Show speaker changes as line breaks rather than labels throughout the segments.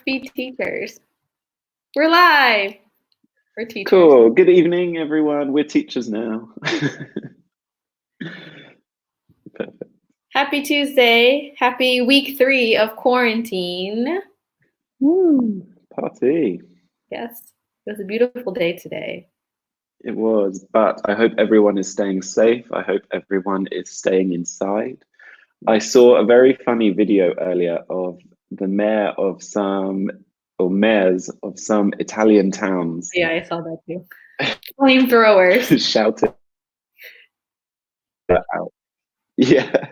Be teachers. We're live. We're teachers.
Cool. Good evening, everyone. We're teachers now. Perfect.
Happy Tuesday. Happy week 3 of quarantine.
Woo. Party.
Yes, it was a beautiful day today.
It was, but I hope everyone is staying safe. I hope everyone is staying inside. I saw a very funny video earlier of the mayor of some, or mayors of some Italian towns.
Yeah, I saw that too. Flamethrowers.
Shouting out. Yeah.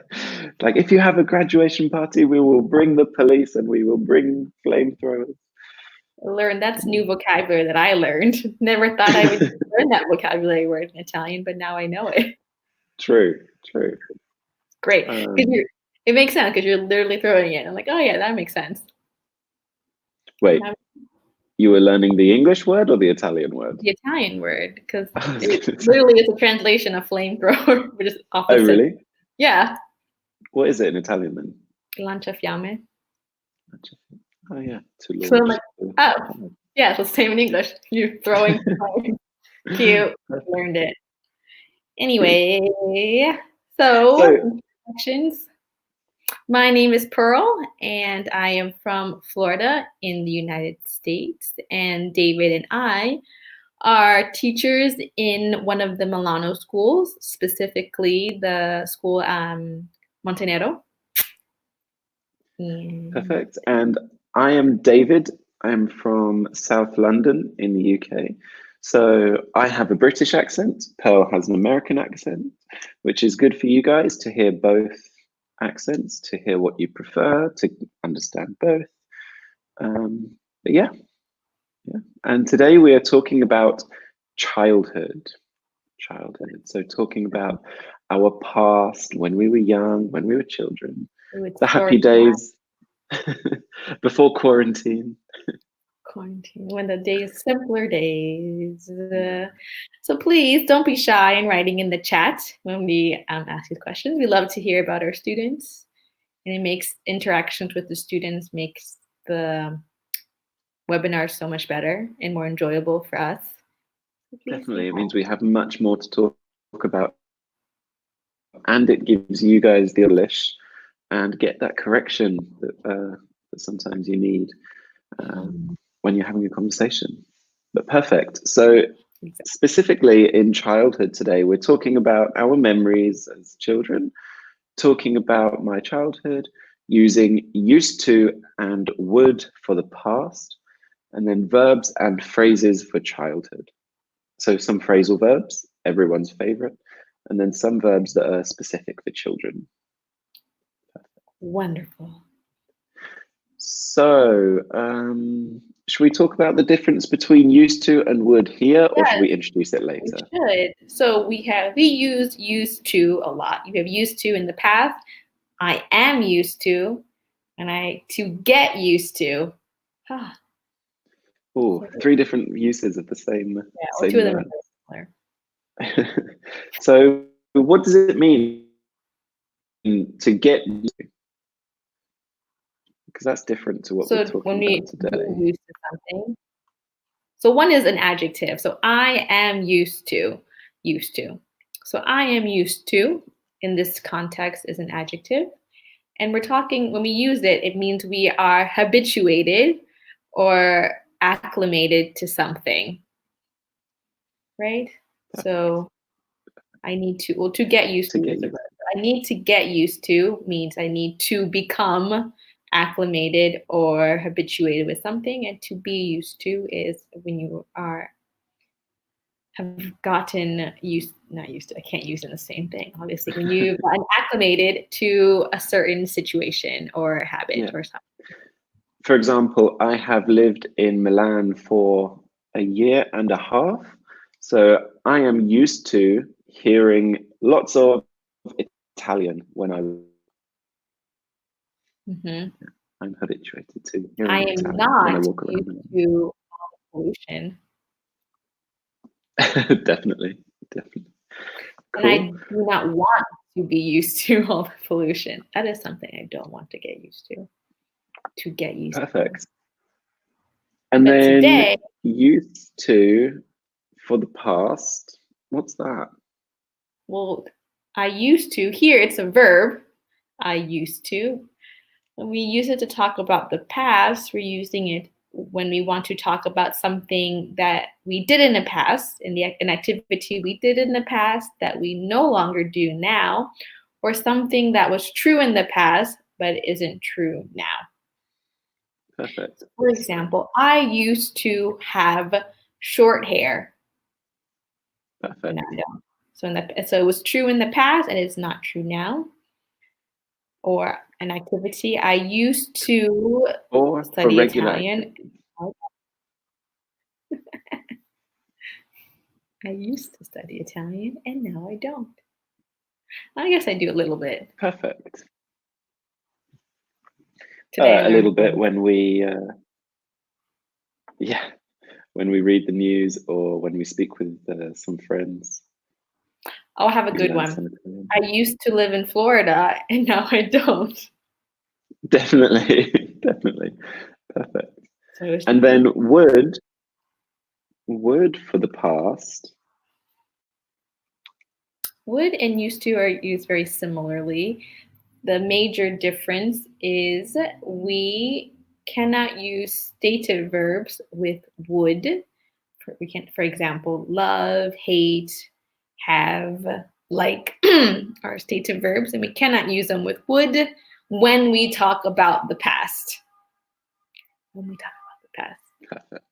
Like, if you have a graduation party, we will bring the police and we will bring flamethrowers.
I learned that's new vocabulary that I learned. Never thought I would learn that vocabulary word in Italian, but now I know it.
True.
Great. It makes sense because you're literally throwing it. I'm like, oh yeah, that makes sense.
Wait, you were learning the English word or the Italian word?
The Italian word, because it literally is a translation of flamethrower, which is opposite.
Oh, really?
Yeah.
What is it in Italian then?
Lanciafiamme.
Oh, yeah. To
so I'm like, oh, yeah, it's the same in English. You're throwing. Cute. Learned it. Anyway, so introductions. My name is Pearl, and I am from Florida in the United States. And David and I are teachers in one of the Milano schools, specifically the school Montenero.
Perfect. And I am David. I'm from South London in the UK. So I have a British accent. Pearl has an American accent, which is good for you guys to hear both accents, to hear what you prefer, to understand both. But yeah. And today we are talking about childhood. So talking about our past, when we were young, when we were children, the happy days before quarantine.
When the days, simpler days. So please don't be shy in writing in the chat when we ask these questions. We love to hear about our students, and it makes interactions with the students, makes the webinar so much better and more enjoyable for us.
Definitely, it means we have much more to talk about, and it gives you guys the English and get that correction that sometimes you need when you're having a conversation. But perfect. So specifically in childhood today, we're talking about our memories as children, talking about my childhood, using used to and would for the past, and then verbs and phrases for childhood. So some phrasal verbs, everyone's favorite, and then some verbs that are specific for children.
Wonderful.
So, should we talk about the difference between used to and would here, or should we introduce it later?
We should. So we use used to a lot. You have used to in the past. I am used to, and to get used to.
Oh, 3 different uses of the same.
Yeah, or 2 of them are
similar. So, what does it mean to get used to? Because that's different to what we're talking about today.
Used to something. So one is an adjective. So I am used to. So I am used to in this context is an adjective. And we're talking, when we use it, it means we are habituated or acclimated to something. Right? So I need to get used to. I need to get used to means I need to become acclimated or habituated with something, and to be used to is when you have gotten not used to, I can't use in the same thing, obviously, when you've gotten acclimated to a certain situation or habit or something.
For example, I have lived in Milan for a year and a half, so I am used to hearing lots of Italian when I'm habituated to hearing
I am
Italian
not
when I walk around.
used to pollution.
Definitely.
Cool. And I do not want to be used to all the pollution. That is something I don't want to get used to. To get used
Perfect. And
But
then
today,
used to for the past. What's that?
well, I used to. Here it's a verb. I used to. When we use it to talk about the past, we're using it when we want to talk about something that we did in the past, an activity we did in the past that we no longer do now, or something that was true in the past but isn't true now.
Perfect.
For example, I used to have short hair.
Perfect.
And I don't. So it was true in the past and it's not true now. Or an activity I used to
Or for
study
regular
Italian.
activity.
I used to study Italian and now I don't. I guess I do a little bit.
Perfect.
Today I
A
learned
little bit when we, when we read the news or when we speak with some friends.
I'll have a good one. I used to live in Florida and now I don't.
Definitely, definitely. Perfect.
So
And then would for the past.
would and used to are used very similarly. The major difference is we cannot use stative verbs with would. For example, love, hate, have, like are stative verbs, and we cannot use them with would when we talk about the past. When we talk about the past.
Perfect.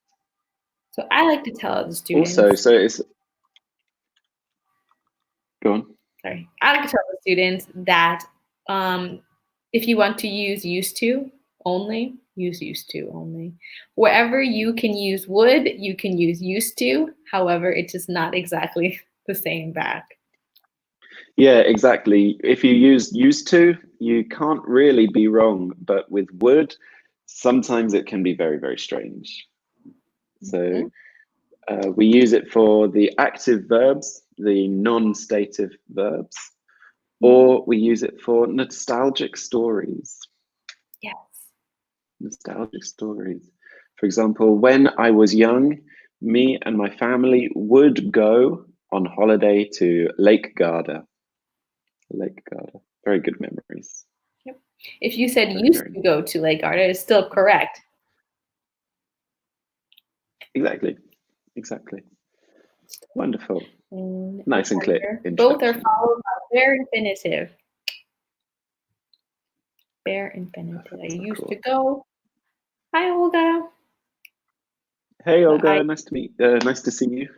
So I like to tell the students.
Also, so it's. Go on.
Sorry, I like to tell the students that if you want to use used to only, use used to only. Wherever you can use would, you can use used to. However, it is not exactly the same back.
Yeah, exactly. If you use used to, you can't really be wrong. But with would, sometimes it can be very, very strange. So we use it for the active verbs, the non-stative verbs, or we use it for nostalgic stories.
Yes.
Nostalgic stories. For example, when I was young, me and my family would go on holiday to Lake Garda. Lake Garda. Very good memories.
Yep. If you said used to go to Lake Garda, it's still correct.
Exactly. Exactly. Wonderful. Nice and clear.
Both are followed by bare infinitive. Bare infinitive. I used to go. Hi, Olga.
Hey, Olga. Nice to meet. Nice to see you.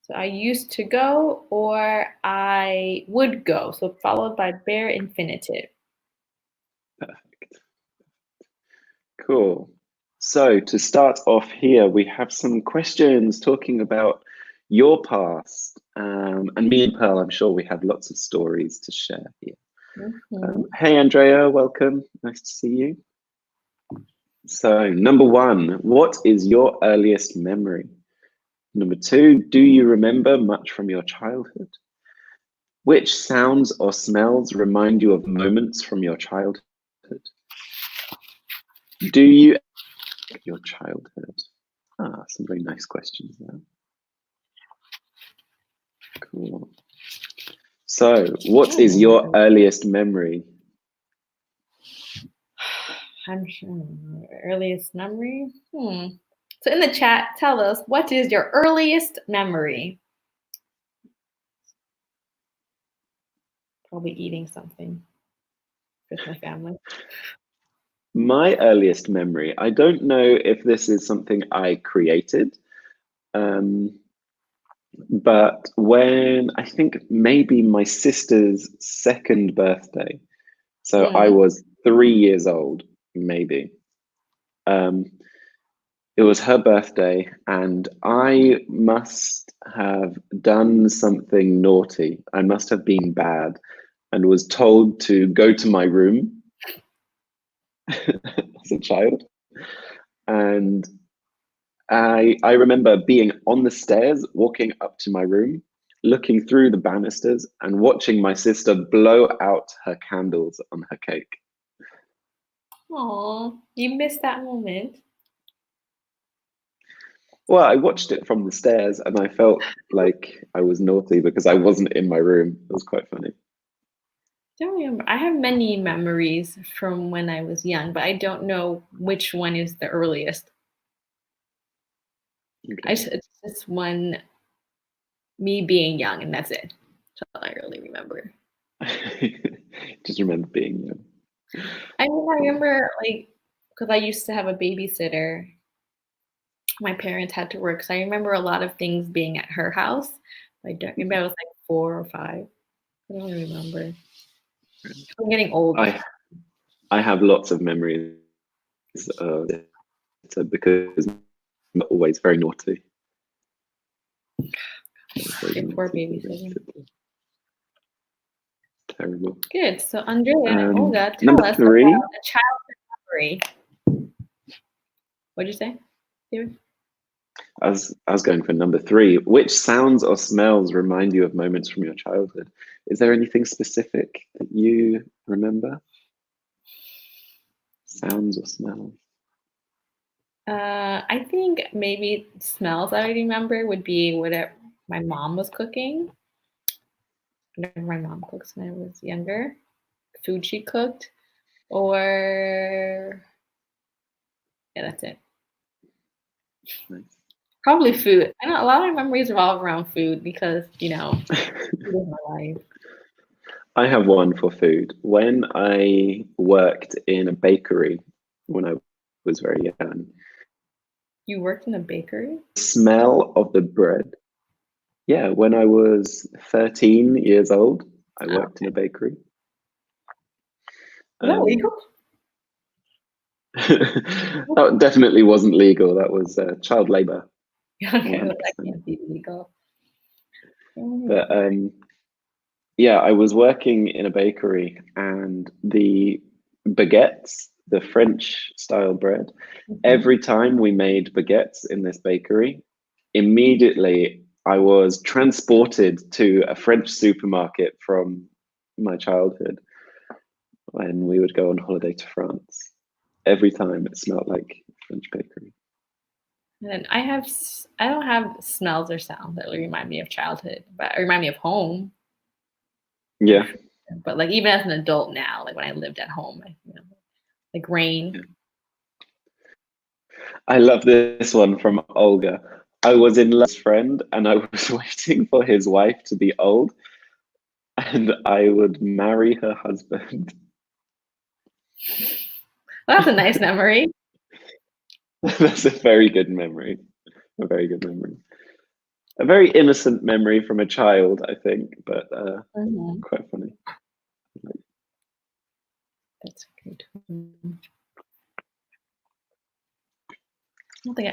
So I used to go or I would go. So followed by bare infinitive.
Perfect. Cool. So to start off here, we have some questions talking about your past. And me and Pearl, I'm sure we have lots of stories to share here. Hey, Andrea, welcome. Nice to see you. So number one, what is your earliest memory? Number two, do you remember much from your childhood? Which sounds or smells remind you of moments from your childhood? Do you your childhood? Some very nice questions there. Cool. So, what is your earliest memory?
I'm sure earliest memory. So in the chat, tell us, what is your earliest memory? Probably eating something with my family.
My earliest memory, I don't know if this is something I created, but when I think maybe my sister's second birthday, so I was 3 years old, maybe. It was her birthday, and I must have done something naughty. I must have been bad and was told to go to my room as a child. And I remember being on the stairs, walking up to my room, looking through the banisters and watching my sister blow out her candles on her cake.
Oh, you missed that moment.
Well, I watched it from the stairs and I felt like I was naughty because I wasn't in my room. It was quite funny.
Don't remember. I have many memories from when I was young, but I don't know which one is the earliest.
Okay.
It's just one me being young, and that's it. That's all I really remember.
Just remember being young.
I mean, I remember like because I used to have a babysitter. My parents had to work, so I remember a lot of things being at her house. I don't remember. I was like 4 or 5. I don't remember. I'm getting old.
I have lots of memories of it because I'm always very naughty.
Poor babysitter.
Terrible.
Good. So Andrea and Olga, tell
Number
us
3.
about a childhood memory. What'd you say, David?
I was going for number 3. Which sounds or smells remind you of moments from your childhood? Is there anything specific that you remember? Sounds or smells?
I think maybe smells I remember would be whatever my mom was cooking. Whatever my mom cooks when I was younger, food she cooked, or yeah, that's it.
Nice.
Probably food. I know a lot of my memories revolve around food because food is my life.
I have one for food. When I worked in a bakery when I was very young,
You worked in a bakery?
the smell of the bread. Yeah, when I was 13 years old, I
Oh,
worked in a bakery.
is that legal?
That definitely wasn't legal. That was child labor,
Okay, well,
100%.
that can't be legal.
But yeah, I was working in a bakery and the baguettes, the French style bread, every time we made baguettes in this bakery, immediately I was transported to a French supermarket from my childhood when we would go on holiday to France. Every time it smelled like French bakery.
And I don't have smells or sounds that remind me of childhood, but remind me of home.
Yeah.
But like even as an adult now, like when I lived at home, like rain.
Yeah. I love this one from Olga. I was in love with a friend and I was waiting for his wife to be old and I would marry her husband.
Well, that's a nice memory.
That's a very good memory. A very good memory. A very innocent memory from a child, I think, but quite funny.
That's good.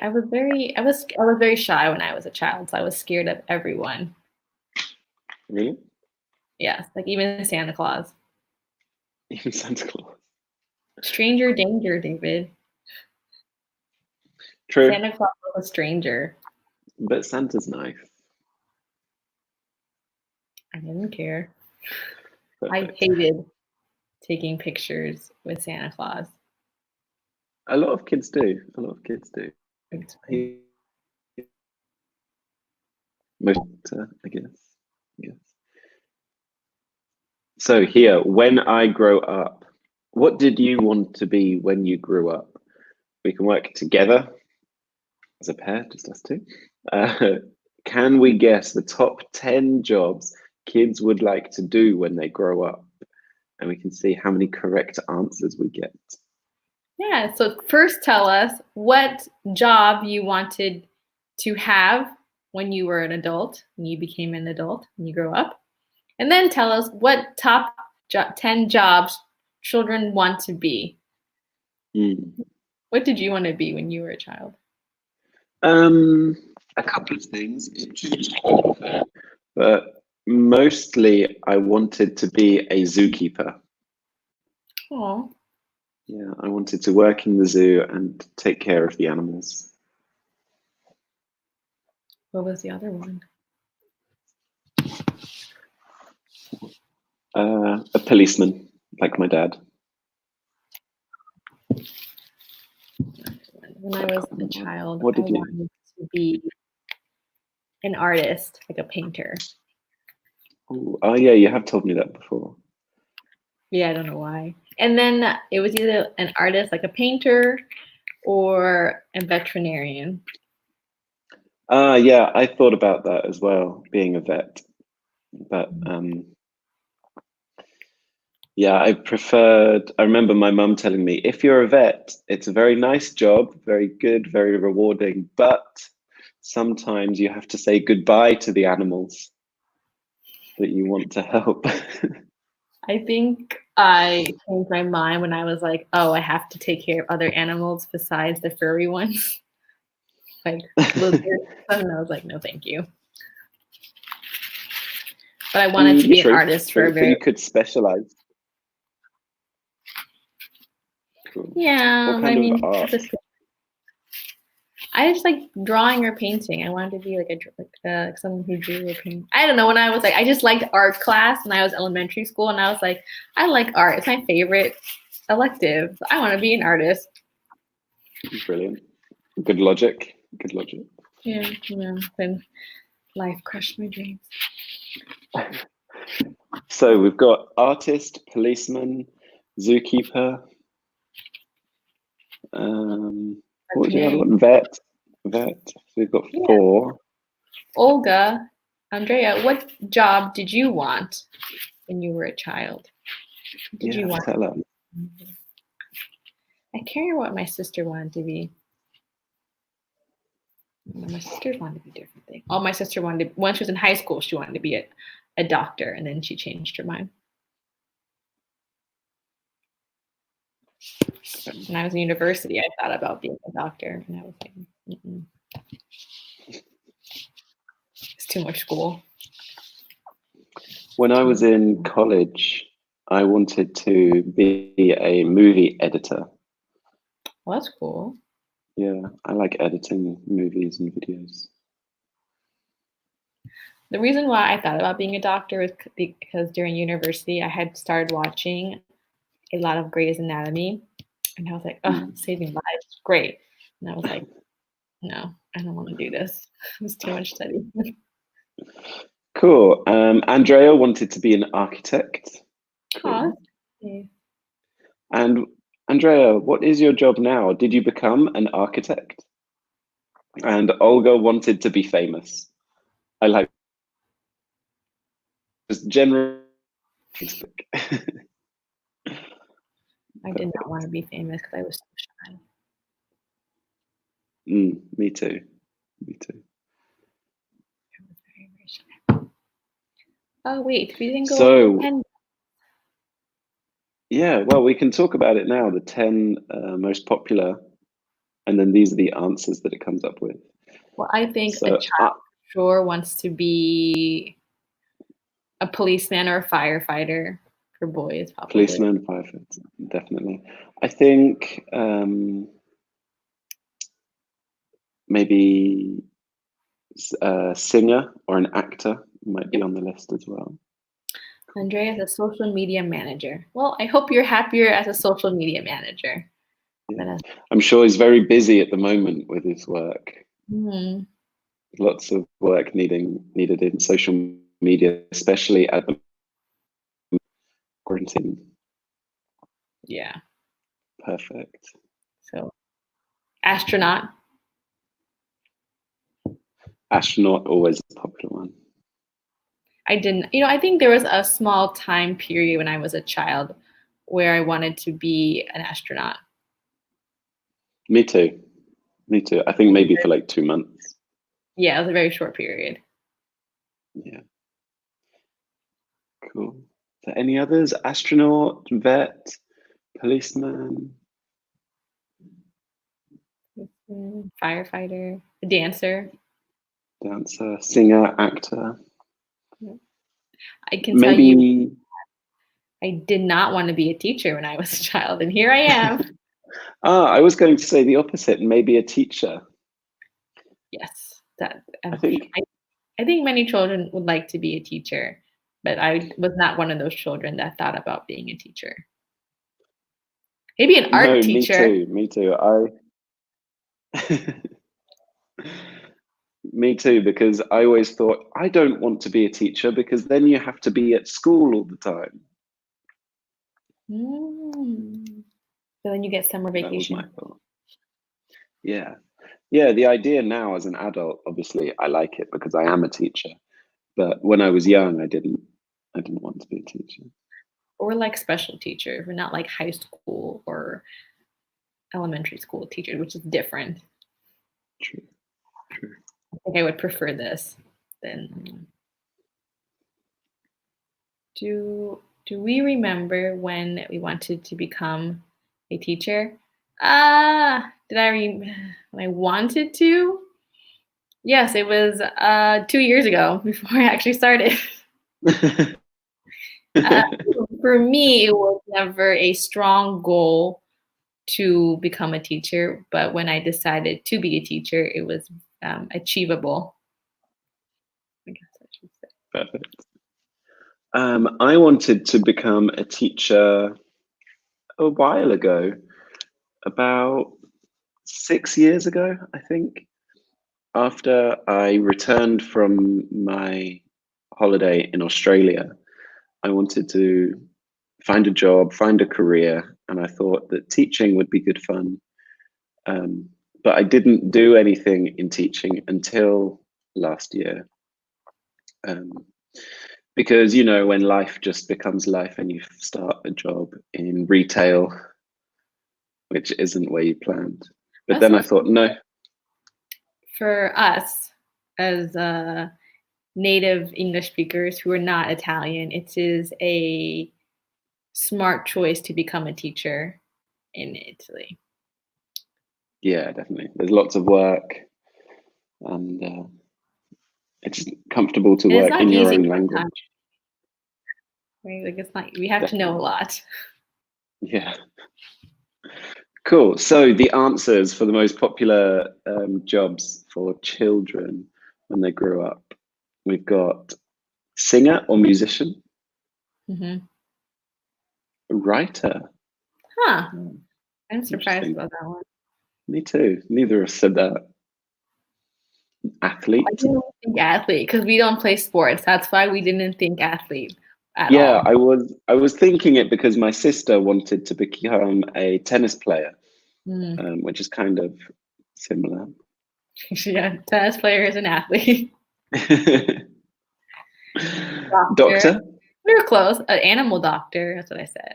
I was very shy when I was a child, so I was scared of everyone.
Really?
Yes, like even Santa Claus.
Even Santa Claus.
Stranger danger, David.
True,
Santa Claus was a stranger.
but Santa's nice.
I didn't care. I
Perfect.
hated taking pictures with Santa Claus.
A lot of kids do. A lot of kids do. Most, I guess. Yes. So here, when I grow up, what did you want to be when you grew up? We can work together as a pair, just us two. Can we guess the top 10 jobs kids would like to do when they grow up? And we can see how many correct answers we get.
Yeah, so first tell us what job you wanted to have when you were an adult, when you became an adult, when you grew up. And then tell us what top 10 jobs children want to be.
Mm.
What did you want to be when you were a child?
A couple of things, but mostly I wanted to be a zookeeper.
Oh,
Yeah, I wanted to work in the zoo and take care of the animals.
what was the other one?
A policeman, like my dad.
When I was a child,
What
I
did you?
wanted to be an artist, like a painter.
Ooh, oh yeah, you have told me that before.
Yeah, I don't know why. And then it was either an artist, like a painter, or a veterinarian.
Yeah, I thought about that as well, being a vet. But yeah, I remember my mum telling me, if you're a vet, it's a very nice job, very good, very rewarding, but sometimes you have to say goodbye to the animals that you want to help.
I think I changed my mind when I was like, oh, I have to take care of other animals besides the furry ones, like lizards. And I was like, no, thank you. But I wanted to be an artist for a
So
very
you could specialize. Cool.
yeah.
What
But I
kind of
mean,
art?
I just like drawing or painting. I wanted to be like someone who drew or painted. I don't know. When I was like, I just liked art class when I was elementary school, and I was like, I like art. It's my favorite elective. I want to be an artist.
Brilliant. Good logic. Good logic.
Yeah, then life crushed my dreams.
So we've got artist, policeman, zookeeper. What was the other one? Vet. So we've got 4.
Olga, Andrea, what job did you want when you were a child? Did you want?
Tell her.
I can't remember what my sister wanted to be. My sister wanted to be different things. Oh, my sister wanted to, when she was in high school, she wanted to be a doctor, and then she changed her mind. When I was in university, I thought about being a doctor, and I was like, it's too much school.
When I was in college, I wanted to be a movie editor.
Well, that's cool.
Yeah, I like editing movies and videos.
The reason why I thought about being a doctor is because during university, I had started watching a lot of Grey's Anatomy, and I was like, oh, saving lives, great. And I was like, no, I don't want to do this. It's too much study.
Cool. Andrea wanted to be an architect.
Cool. Okay.
And Andrea, what is your job now? Did you become an architect? And Olga wanted to be famous. I like just general.
I did not want to be famous because I was so shy.
Me too. Me too.
I was very, very shy. Oh wait, we didn't go
so,
over 10.
Yeah, well, we can talk about it now. The 10 most popular, and then these are the answers that it comes up with.
Well, I think a child sure wants to be a policeman or a firefighter for boys, probably.
Policeman, firefighter, definitely. I think maybe a singer or an actor might be on the list as well.
Andrea is a social media manager. Well, I hope you're happier as a social media manager.
Yeah. I'm sure he's very busy at the moment with his work. Lots of work needed in social media, especially at the quarantine.
Yeah.
Perfect.
So, astronaut.
Astronaut, always a popular one.
I think there was a small time period when I was a child where I wanted to be an astronaut.
Me too. Me too. I think maybe for like 2 months.
Yeah, it was a very short period.
Yeah. Cool. So any others? Astronaut, vet, policeman,
firefighter, dancer,
singer, actor.
I can tell you, I did not want to be a teacher when I was a child, and here I am.
I was going to say the opposite, maybe a teacher.
Yes, I think many children would like to be a teacher, but I was not one of those children that thought about being a teacher. Maybe an art teacher.
Me too. Me too, because I always thought I don't want to be a teacher because then you have to be at school all the time.
So then you get summer
That was my
vacation.
thought. Yeah. Yeah, the idea now as an adult, obviously I like it because I am a teacher. But when I was young, I didn't want to be a teacher.
Or like special teachers. We're not like high school or elementary school teachers, which is different.
True. True.
I think I would prefer this than do we remember when we wanted to become a teacher? Did when I wanted to? Yes, it was 2 years ago before I actually started. Uh, for me, it was never a strong goal to become a teacher, but when I decided to be a teacher, it was achievable. I guess I should say.
Perfect. I wanted to become a teacher a while ago, about 6 years ago, I think. After I returned from my holiday in Australia, I wanted to find a job, find a career, and I thought that teaching would be good fun. But I didn't do anything in teaching until last year. Because, you know, when life just becomes life and you start a job in retail, which isn't where you planned. But then I thought, no.
For us as native English speakers who are not Italian, it is a smart choice to become a teacher in Italy.
Yeah, definitely. There's lots of work, and it's comfortable to work in your own language.
Right? Like it's not. We have to know a lot.
Yeah. Cool. So the answers for the most popular jobs for children when they grow up, we've got singer or musician, writer.
Huh. I'm surprised about that one.
Me too. Neither of us said that. Athlete.
I didn't think athlete because we don't play sports. That's why we didn't think athlete at all.
Yeah, I was thinking it because my sister wanted to become a tennis player, which is kind of similar.
Yeah, tennis player is an athlete.
Doctor?
We were close. An animal doctor. That's what I said.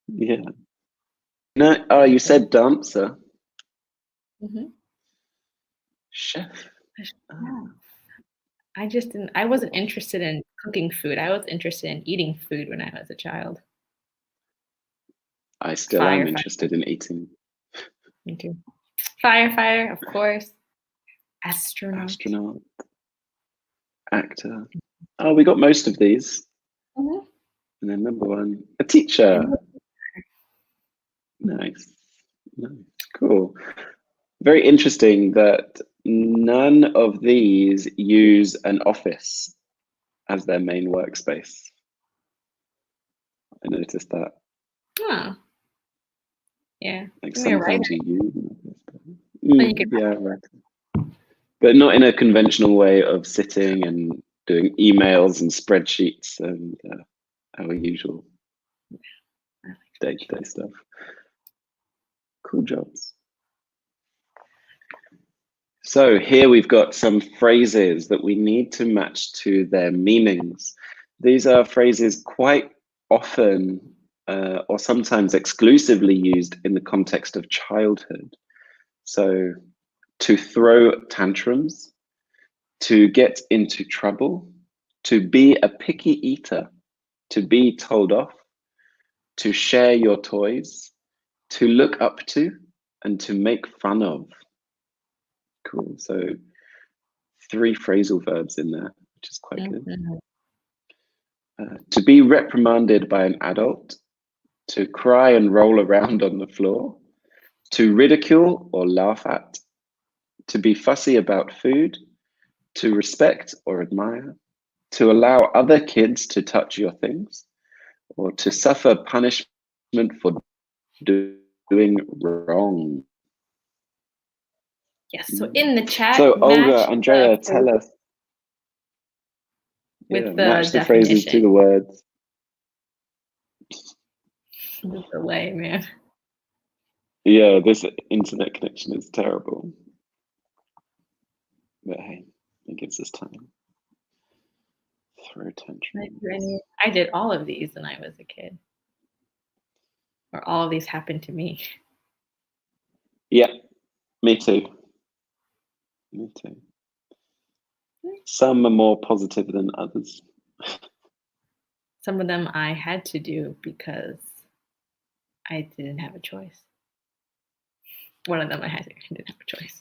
Yeah. No, oh, you said dancer. Chef.
Oh. I just didn't. I wasn't interested in cooking food. I was interested in eating food when I was a child.
I still am interested in eating.
Me too. Firefighter, of course. Astronaut.
Actor. Oh, we got most of these. And then number one, a teacher. Nice. Cool. Very interesting that none of these use an office as their main workspace. I noticed that.
Oh. Yeah.
Like sometimes you
use.
Yeah, right. But not in a conventional way of sitting and doing emails and spreadsheets and our usual day-to-day stuff. Cool jobs. So here we've got some phrases that we need to match to their meanings. These are phrases quite often or sometimes exclusively used in the context of childhood. So to throw tantrums, to get into trouble, to be a picky eater, to be told off, to share your toys, to look up to, and to make fun of. Cool. So 3 phrasal verbs in there, which is quite good. To be reprimanded by an adult, to cry and roll around on the floor, to ridicule or laugh at, to be fussy about food, to respect or admire, to allow other kids to touch your things, or to suffer punishment for doing wrong.
Yes. So in the chat,
So Olga,
match
Andrea, tell us.
with the
match the
definition.
phrases to the words.
The delay, man.
Yeah, this internet connection is terrible. But hey, it gives us time. Throw tantrums.
I did all of these when I was a kid. Or all of these happened to me.
Yeah, me too. Me too. Some are more positive than others.
Some of them I had to do because I didn't have a choice. One of them I didn't have a choice.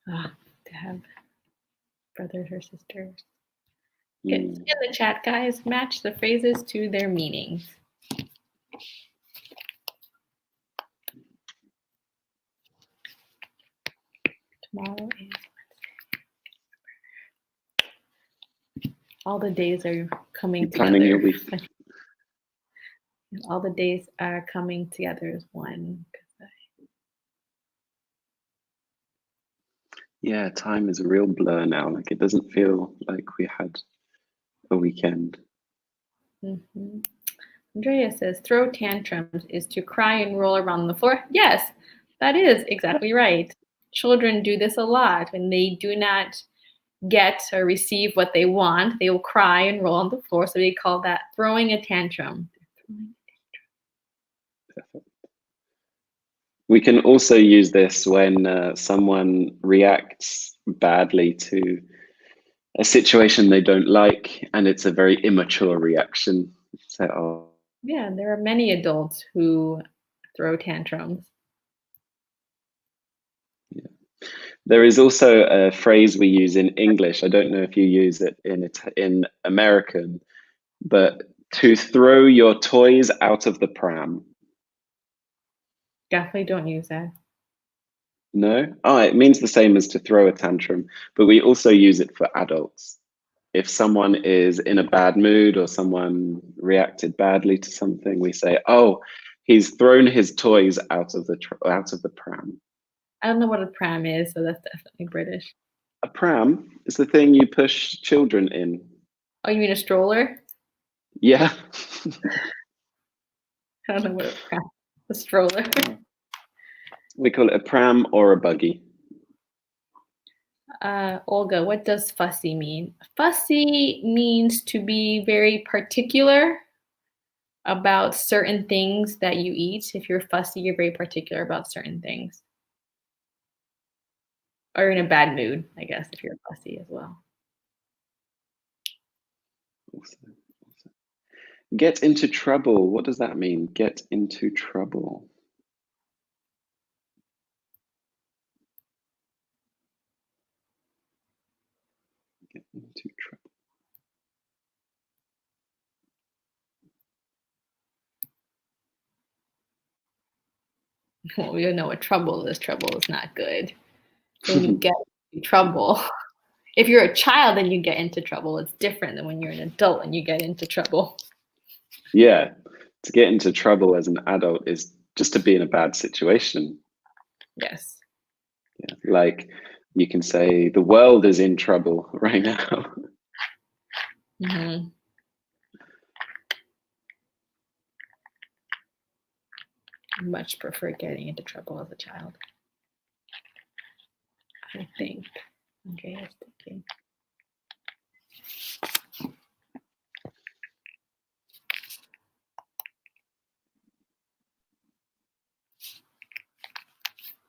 To have brothers or sisters. Get in the chat, guys. Match the phrases to their meanings. Tomorrow is Wednesday. All the days are coming together. All the days are coming together as one.
Yeah, time is a real blur now. Like it doesn't feel like we had a weekend.
Mm-hmm. Andrea says, throw tantrums is to cry and roll around the floor. Yes, that is exactly right. Children do this a lot. When they do not get or receive what they want, they will cry and roll on the floor. So we call that throwing a tantrum.
We can also use this when someone reacts badly to a situation they don't like, and it's a very immature reaction. So, oh.
Yeah, there are many adults who throw tantrums.
Yeah. There is also a phrase we use in English. I don't know if you use it in American, but to throw your toys out of the pram.
Definitely don't use that.
No? Oh, it means the same as to throw a tantrum, but we also use it for adults. If someone is in a bad mood or someone reacted badly to something, we say, "Oh, he's thrown his toys out of the pram."
I don't know what a pram is, so that's definitely British.
A pram is the thing you push children in.
Oh, you mean a stroller?
Yeah.
I don't know what a stroller.
We call it a pram or a buggy.
Olga, what does fussy mean? Fussy means to be very particular about certain things that you eat. If you're fussy, you're very particular about certain things. Or in a bad mood, I guess, if you're fussy as well.
Awesome. Get into trouble. What does that mean? Get into trouble. Get into trouble.
Well, we don't know what trouble is. Trouble is not good. So when you get into trouble, if you're a child and you get into trouble, it's different than when you're an adult and you get into trouble.
Yeah, to get into trouble as an adult is just to be in a bad situation.
Yes.
Yeah, like you can say the world is in trouble right now.
Mm-hmm. I much prefer getting into trouble as a child. I think. Andrea's thinking.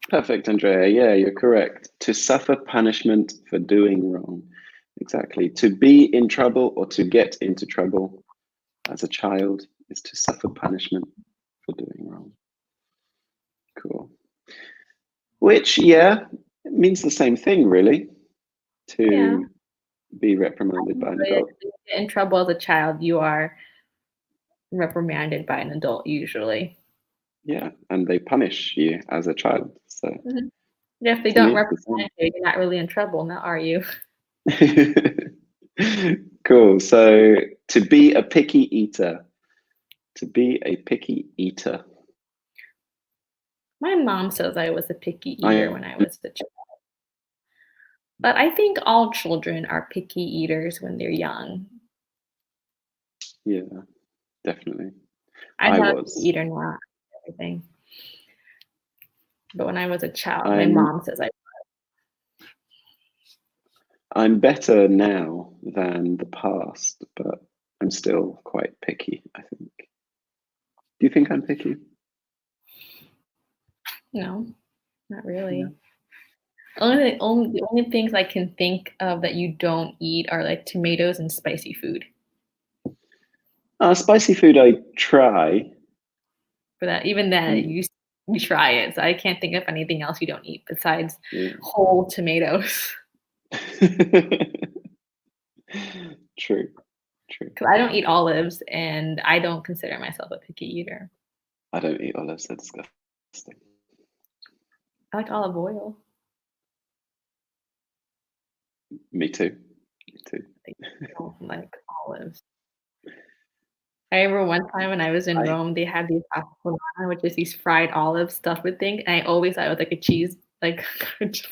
Perfect, Andrea. Yeah, you're correct. To suffer punishment for doing wrong. Exactly. To be in trouble or to get into trouble as a child is to suffer punishment for doing wrong. Cool. Which, yeah, it means the same thing, really, to be reprimanded by an adult.
If you get in trouble as a child, you are reprimanded by an adult usually.
Yeah, and they punish you as a child. So
Yeah, if they don't reprimand you, you're not really in trouble, now are you?
Cool. So to be a picky eater. To be a picky eater.
My mom says I was a picky eater
I
when I was a child. But I think all children are picky eaters when they're young.
yeah, definitely.
I'm
I
not a picky
was.
eater now, everything. But when I was a child, my
I'm
mom says I.
I'm better now than the past, but I'm still quite picky, I think. Do you think I'm picky?
No, not really.
No.
The only things I can think of that you don't eat are like tomatoes and spicy food.
Spicy food I try.
For that, even that
Um,
you try it. So I can't think of anything else you don't eat besides
yeah.
whole tomatoes.
True, true.
Because I don't eat olives, and I don't consider myself a picky eater.
I don't eat olives, they're disgusting.
I like olive oil.
Me too. Me too.
I don't like olives. I remember one time when I was in
I
Rome, they had these aquilana, which is these fried olives stuffed with things, and I always thought it was like a cheese, like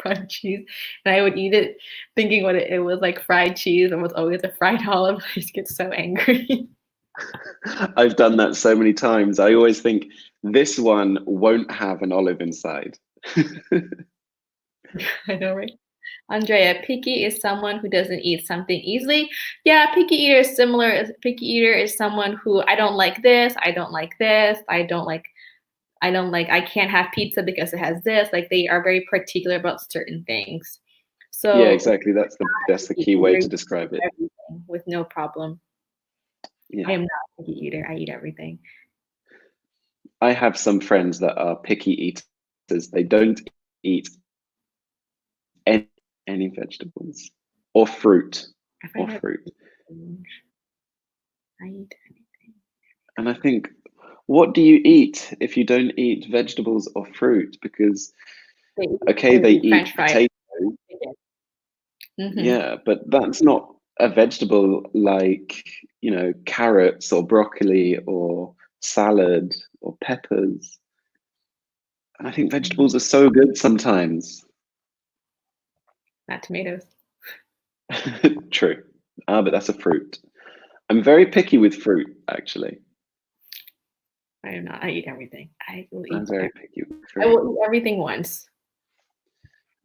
fried cheese, and I would eat it thinking what it was like fried cheese, and was always a fried olive. I just get so angry.
I've done that so many times. I always think this one won't have an olive inside.
I know, right? Andrea, picky is someone who doesn't eat something easily. Yeah, picky eater is similar. Picky eater is someone who I don't like this, I don't like this, I can't have pizza because it has this. Like they are very particular about certain things.
Yeah,
So
exactly. That's the
picky
key way
eater,
to
you
describe
eat
it.
everything with no problem. I
Yeah.
am not a picky eater. I eat everything.
I have some friends that are picky eaters. They don't eat any, any vegetables or fruit
I
or
find that
fruit.
strange. I eat anything.
And I think, what do you eat if you don't eat vegetables or fruit? Because, okay,
They
they
eat French
eat
fries.
potato,
Mm-hmm.
yeah, but that's not a vegetable like, carrots or broccoli or salad or peppers. And I think vegetables are so good sometimes.
Not tomatoes.
True. But that's a fruit. I'm very picky with fruit, actually.
I am not. I eat everything. I will
I'm
eat.
very picky with
I
fruit.
will eat everything once.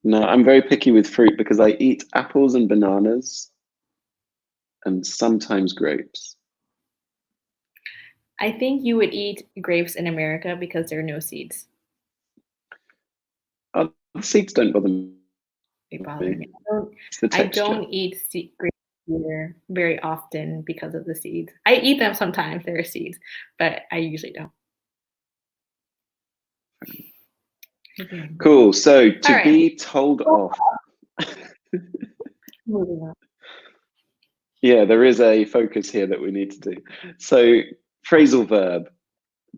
No, I'm very picky with fruit because I eat apples and bananas and sometimes grapes.
I think you would eat grapes in America because there are no seeds.
The seeds don't bother
They bother me.
me. It's the
I
texture.
don't eat grapes here very often because of the seeds. I eat them sometimes. There are seeds, but I usually don't. Mhm.
Cool. So
All
to
right.
be told off.
Moving on.
Yeah, there is a focus here that we need to do. So phrasal verb,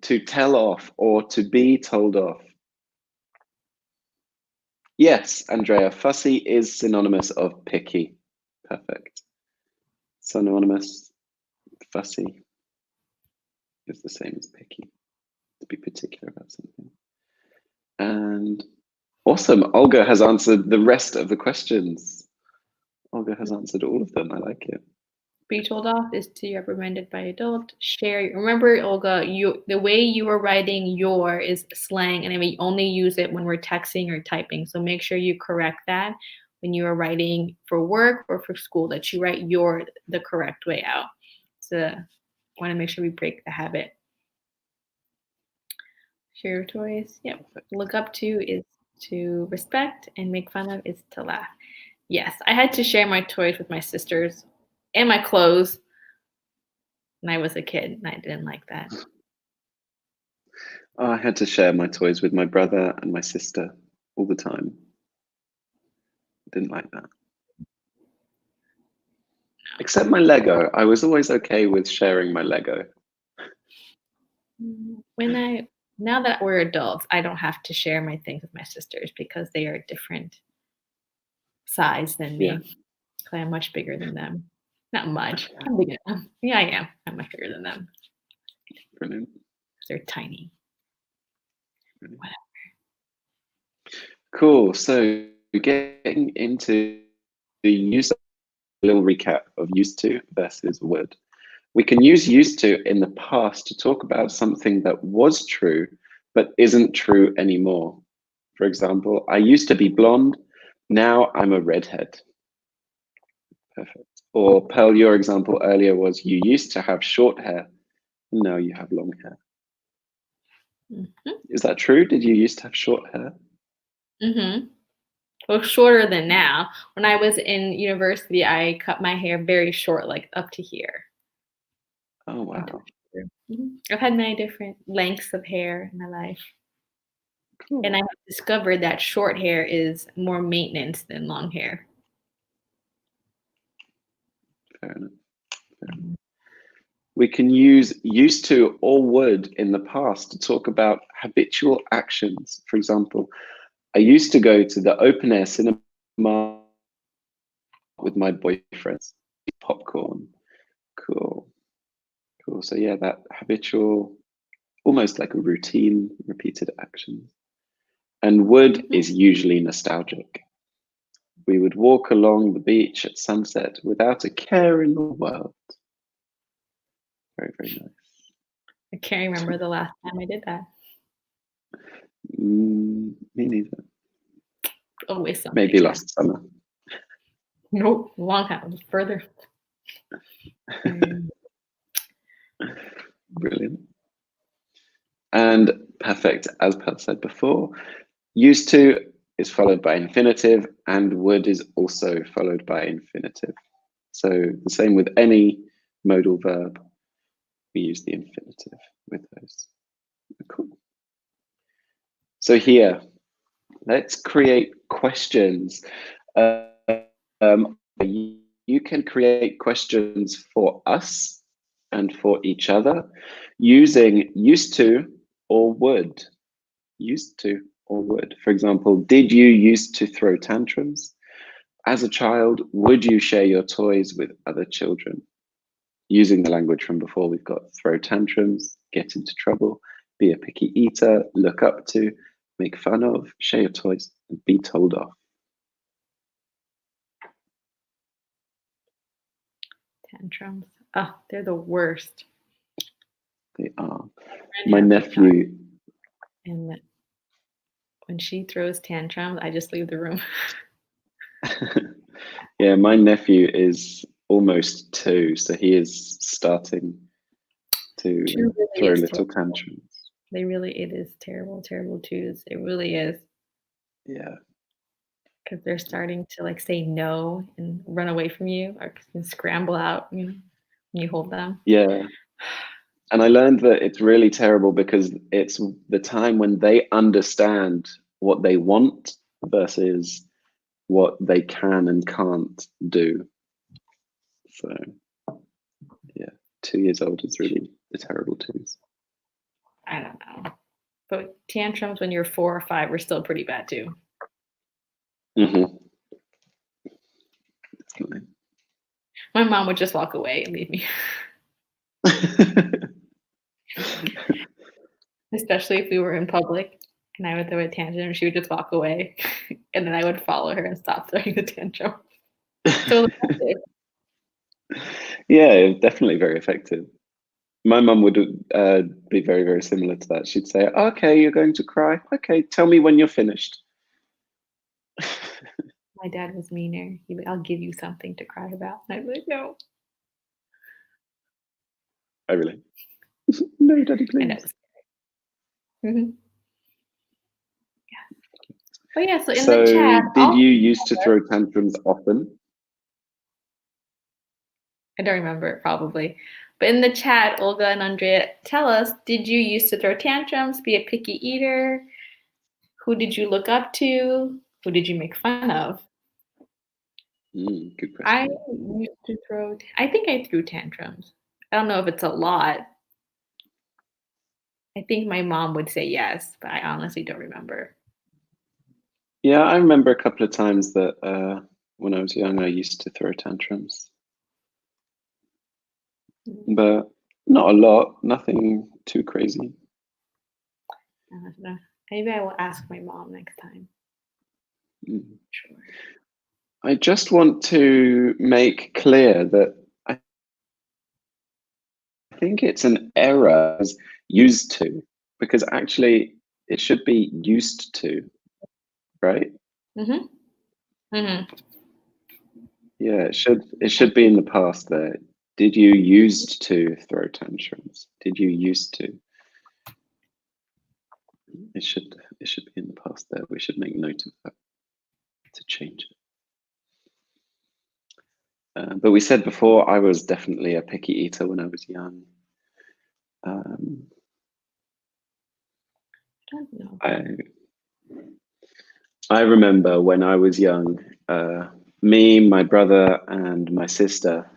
to tell off or to be told off. Yes, Andrea, fussy is synonymous of picky. Perfect. Synonymous, fussy is the same as picky, to be particular about something. And awesome. Olga has answered the rest of the questions. Olga has answered all of them. I like it.
Be told off is to be reprimanded by adult. Share. Remember, Olga, the way you are writing your is slang, and we only use it when we're texting or typing. So make sure you correct that when you are writing for work or for school, that you write your the correct way out. So want to make sure we break the habit. Share your toys. Yep. Look up to is to respect, and make fun of is to laugh. Yes, I had to share my toys with my sisters and my clothes when I was a kid, and I didn't like that.
I had to share my toys with my brother and my sister all the time. Didn't like that. Except my Lego. I was always okay with sharing my Lego.
Now that we're adults, I don't have to share my things with my sisters because they are different size than
Yeah.
me. So I'm much bigger than them. Not much. I'm bigger than them. Yeah, I am. I'm much bigger than them.
Brilliant.
They're tiny.
Brilliant.
Whatever.
Cool. So getting into the use, a little recap of used to versus would. We can use used to in the past to talk about something that was true, but isn't true anymore. For example, I used to be blonde, now I'm a redhead. Perfect. Or Pearl, your example earlier was you used to have short hair, now you have long hair.
Mm-hmm.
Is that true? Did you used to have short hair?
Mm-hmm. Well, shorter than now. When I was in university, I cut my hair very short, like up to here.
Oh, wow.
I've had many different lengths of hair in my life.
Cool.
And I have discovered that short hair is more maintenance than long hair.
Fair enough. Fair enough. We can use used to or would in the past to talk about habitual actions. For example, I used to go to the open air cinema with my boyfriends, popcorn. Cool. Cool. So yeah, that habitual, almost like a routine, repeated action. And would is usually nostalgic. We would walk along the beach at sunset without a care in the world. Very, very nice.
I can't remember the last time I did that.
Me neither.
Always something.
Maybe last summer.
Nope, long time. It was further.
Brilliant. And perfect, as Pearl said before, used to is followed by infinitive and would is also followed by infinitive. So the same with any modal verb, we use the infinitive with those. Cool. So here, let's create questions. You can create questions for us and for each other using used to or would. Used to or would. For example, did you used to throw tantrums? As a child, would you share your toys with other children? Using the language from before, we've got throw tantrums, get into trouble, be a picky eater, look up to, make fun of, share your toys, and be told off.
Tantrums. Oh, they're the worst.
They are. My nephew.
And when she throws tantrums, I just leave the room.
Yeah, my nephew is almost 2, so he is starting to throw little tantrums.
It is terrible, terrible twos. It really is.
Yeah.
Because they're starting to like say no and run away from you or scramble out, when you hold them.
Yeah. And I learned that it's really terrible because it's the time when they understand what they want versus what they can and can't do. So, yeah, 2 years old is really the terrible twos.
I don't know. But tantrums when you're 4 or 5 are still pretty bad too.
Mm-hmm. Definitely.
My mom would just walk away and leave me. Especially if we were in public and I would throw a tantrum and she would just walk away. And then I would follow her and stop throwing the tantrum. So effective.
Yeah, definitely very effective. My mum would be very, very similar to that. She'd say, okay, you're going to cry. Okay, tell me when you're finished.
My dad was meaner. He would, I'll give you something to cry about. And I'd be like, no.
Oh, really? No, Daddy, please.
And it was mm-hmm. Yeah. But yeah, so in the chat.
Did you used to throw tantrums often?
I don't remember it probably. But in the chat, Olga and Andrea, tell us, did you used to throw tantrums, be a picky eater? Who did you look up to? Who did you make fun of?
Good question.
I used to I think I threw tantrums. I don't know if it's a lot. I think my mom would say yes, but I honestly don't remember.
Yeah, I remember a couple of times that when I was young, I used to throw tantrums. But not a lot, nothing too crazy.
Maybe I will ask my mom next time. Sure.
I just want to make clear that I think it's an error as used to, because actually it should be used to, right?
Mm-hmm. Mm-hmm.
Yeah, it should be in the past there. Did you used to throw tantrums? Did you used to? It should be in the past there. We should make note of that to change it. But we said before, I was definitely a picky eater when I was young. Um,
I don't know.
I remember when I was young, me, my brother, and my sister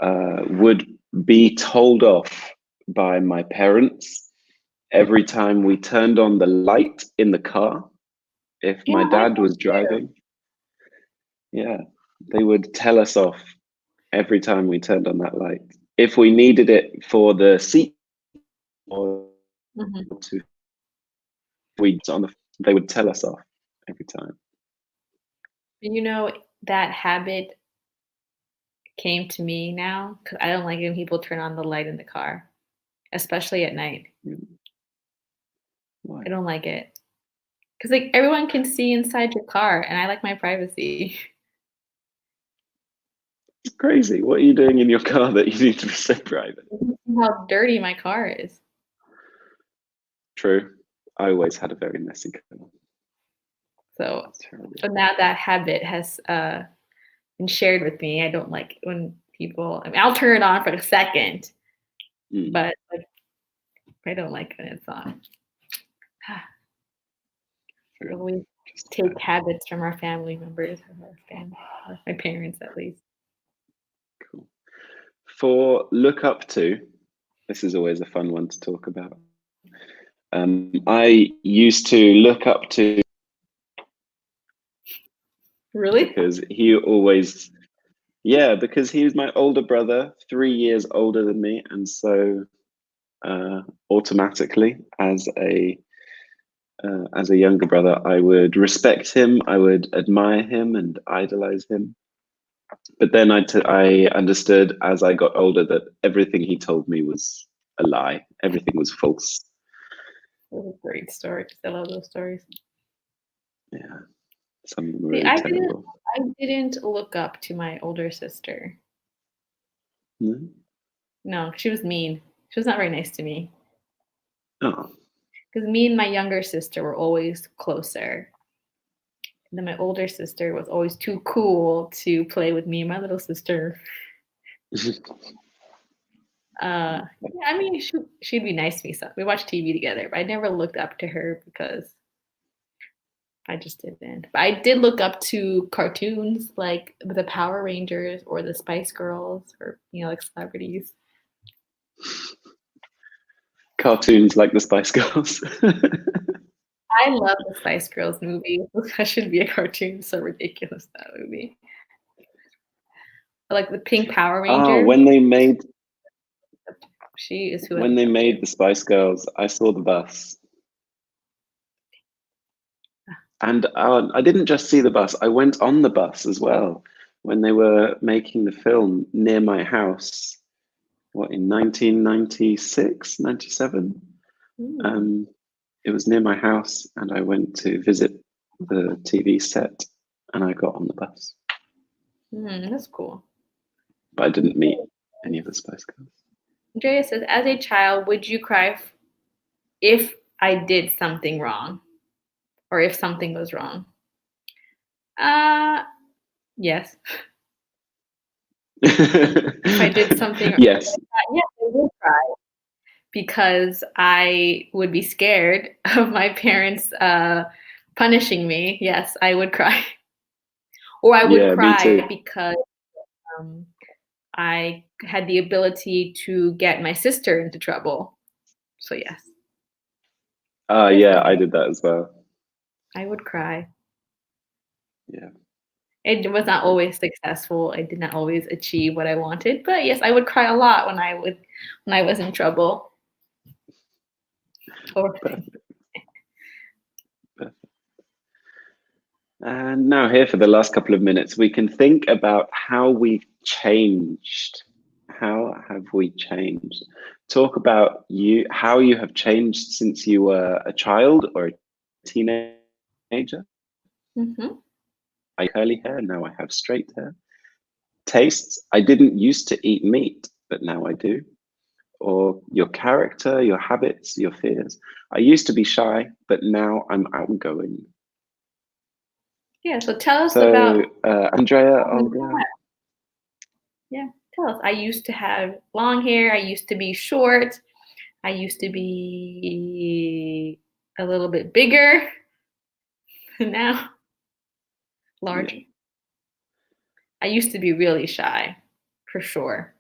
would be told off by my parents every time we turned on the light in the car. If
Yeah,
my
my
dad was
parents too.
driving, yeah, they would tell us off every time we turned on that light. If we needed it for the seat or
Mm-hmm.
to we on the, they would tell us off every time.
You know, that habit came to me now because I don't like when people turn on the light in the car, especially at night.
Why?
I don't like it because like everyone can see inside your car, and I like my privacy.
It's crazy. What are you doing in your car that you need to be so private?
How dirty my car is.
True. I always had a very messy car.
So,
It's terrible.
so now that habit has been shared with me. I don't like when people. I mean, I'll turn it on for a second, but like, I don't like when it's on. So we take habits from our family members, or our family, or my parents at least.
Cool. For look up to, this is always a fun one to talk about. I used to look up to
Really?
because he always, yeah, because he was my older brother, 3 years older than me, and so automatically, as a younger brother, I would respect him, I would admire him, and idolize him. But then I understood as I got older that everything he told me was a lie. Everything was false.
Those are great stories. I love those stories.
Yeah, some were
See,
really terrible.
I didn't look up to my older sister.
No?
No, she was mean. She was not very nice to me.
Oh,
Because me and my younger sister were always closer. And then my older sister was always too cool to play with me and my little sister. Yeah, I mean, she'd be nice to me. So we watched TV together, but I never looked up to her because I just didn't. But I did look up to cartoons like the Power Rangers or the Spice Girls, or like celebrities.
cartoons like the Spice Girls.
I love the Spice Girls movie. That should be a cartoon. So ridiculous, that movie. Like the Pink Power
Ah,
Ranger. She is who I
when
look
they
up
made
to.
the Spice Girls, I saw the bus, and I didn't just see the bus. I went on the bus as well when they were making the film near my house. What, in 1996, 97?
Mm,
It was near my house, and I went to visit the TV set, and I got on the bus,
that's cool.
but I didn't meet any of the Spice Girls.
Andrea says, as a child, would you cry if I did something wrong or if something was wrong? Yes. If I did something,
Yes.
yes, I would cry because I would be scared of my parents punishing me. Yes, I would cry. Or I would
Yeah, me
cry
too.
because um, I had the ability to get my sister into trouble. So, yes. Yes,
Yeah, I did that as well.
I would cry.
Yeah.
It was not always successful. I did not always achieve what I wanted, but yes, I would cry a lot when I was in trouble. Or
Perfect. Perfect. And now here for the last couple of minutes, we can think about how we've changed. How have we changed? Talk about how you have changed since you were a child or a teenager.
Mm-hmm.
I had curly hair, now I have straight hair. Tastes, I didn't used to eat meat, but now I do. Or your character, your habits, your fears. I used to be shy, but now I'm outgoing.
Yeah, so tell us
So,
about
Andrea, Olga.
yeah, tell us. I used to have long hair. I used to be short. I used to be a little bit bigger. Now, large.
Yeah,
I used to be really shy, for sure.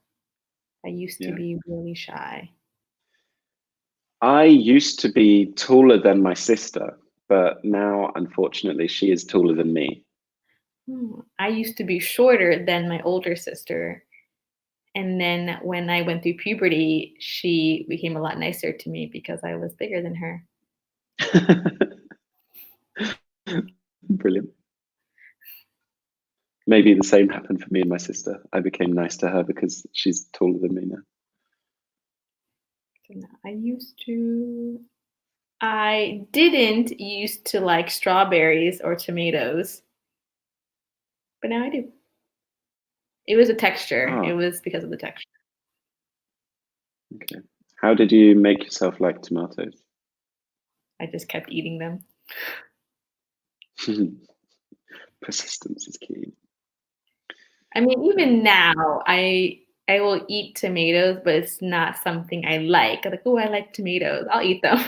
I used to
yeah.
be really shy.
I used to be taller than my sister, but now, unfortunately, she is taller than me.
I used to be shorter than my older sister. And then when I went through puberty, she became a lot nicer to me because I was bigger than her.
Brilliant. Maybe the same happened for me and my sister. I became nice to her because she's taller than me now.
So now I didn't used to like strawberries or tomatoes, but now I do. It was a texture. It
Ah,
was because of the texture.
okay. How did you make yourself like tomatoes?
I just kept eating them.
Persistence is key.
I mean, even now, I will eat tomatoes, but it's not something I like. I'm like, oh, I like tomatoes. I'll eat them.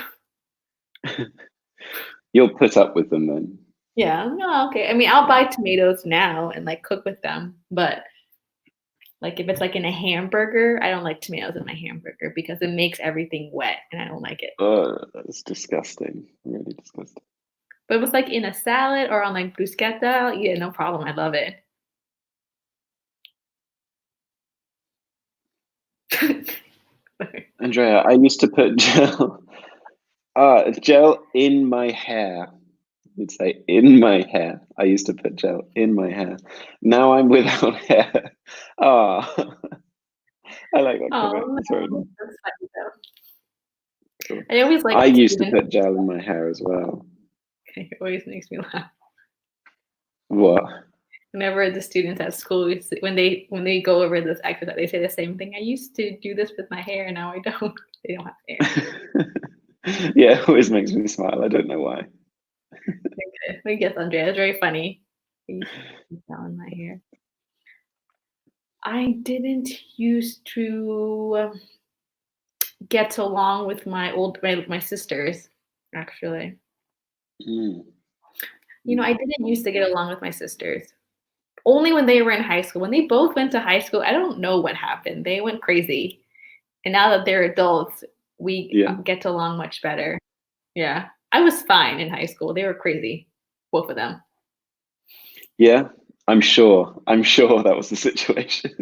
You'll put up with them then.
Yeah, no, okay. I mean, I'll buy tomatoes now and like cook with them, but like if it's like in a hamburger, I don't like tomatoes in my hamburger because it makes everything wet and I don't like it.
Oh, that's disgusting. Really disgusting.
But if it's like in a salad or on like bruschetta, yeah, no problem. I love it.
Andrea, I used to put gel in my hair. You'd say in my hair. I used to put gel in my hair. Now I'm without hair. Ah, I like that
Oh
comment.
no,
It's very nice.
that's funny though.
Cool.
I always like
I
when
used to
students.
put gel in my hair as well.
It always makes me laugh.
What?
Whenever the students at school, when they go over this exercise, they say the same thing. I used to do this with my hair, and now I don't. They don't have hair.
Yeah, it always makes me smile. I don't know why.
Okay. I guess Andrea is very funny. I used to do that in my hair. I didn't used to get along with my sisters, actually.
Mm.
I didn't used to get along with my sisters. Only when they were in high school. When they both went to high school, I don't know what happened. They went crazy. And now that they're adults, we
Yeah.
get along much better. Yeah. I was fine in high school. They were crazy, both of them.
Yeah, I'm sure. I'm sure that was the situation.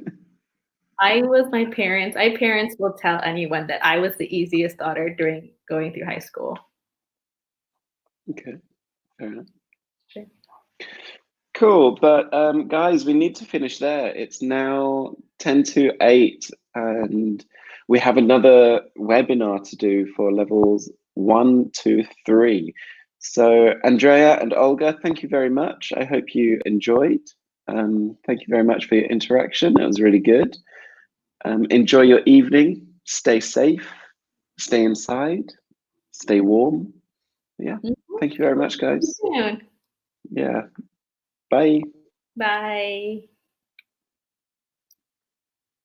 My parents will tell anyone that I was the easiest daughter during going through high school.
Okay, fair enough.
Sure.
Cool, but guys, we need to finish there. It's now 10 to 8, and we have another webinar to do for levels 1, 2, 3. So, Andrea and Olga, thank you very much. I hope you enjoyed. Thank you very much for your interaction. It was really good. Enjoy your evening. Stay safe. Stay inside. Stay warm. Yeah.
Mhm.
Thank you very
We'll
much,
see you
guys.
soon.
Yeah. Bye.
Bye.